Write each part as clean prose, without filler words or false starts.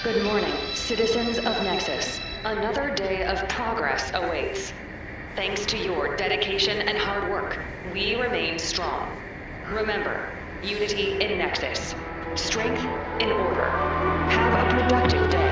Good morning, citizens of Nexus. Another day of progress awaits. Thanks to your dedication and hard work, we remain strong. Remember, unity in Nexus, strength in order. Have a productive day.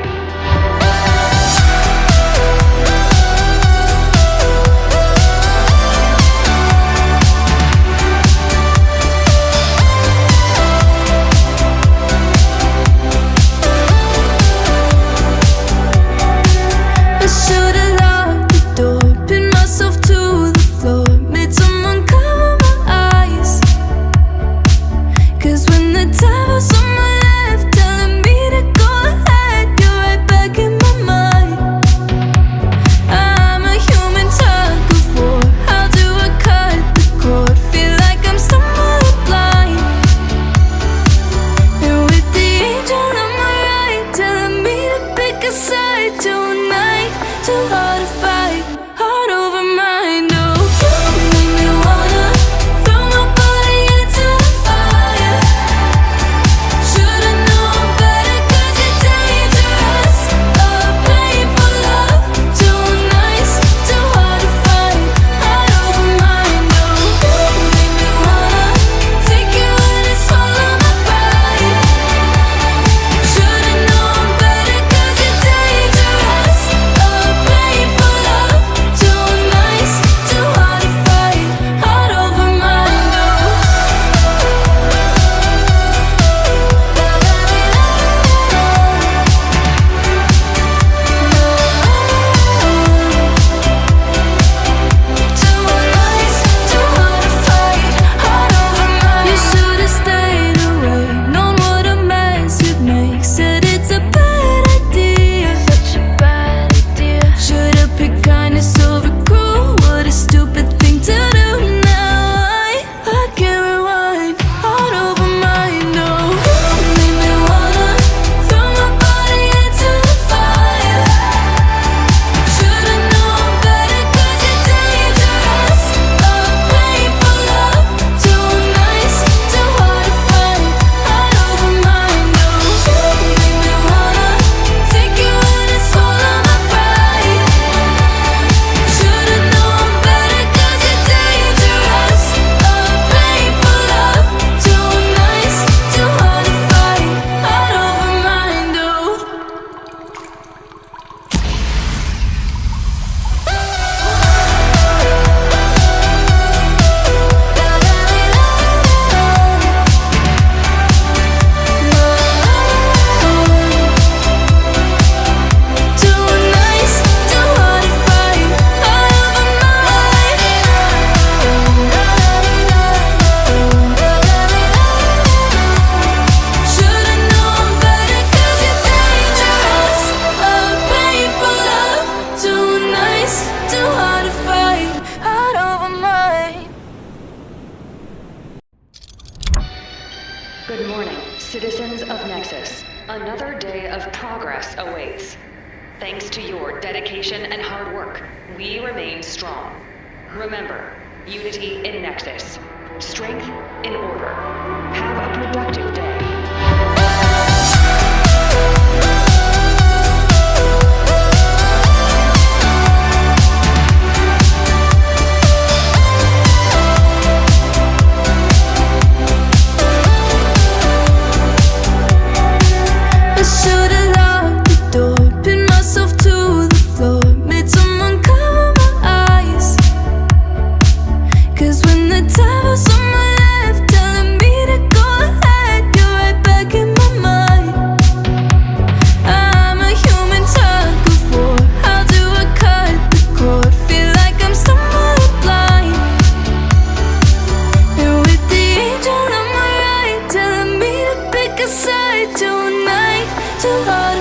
Good morning, citizens of Nexus. Another day of progress awaits. Thanks to your dedication and hard work, we remain strong. Remember, unity in Nexus, strength in order. Have a productive day. Tonight, too hard.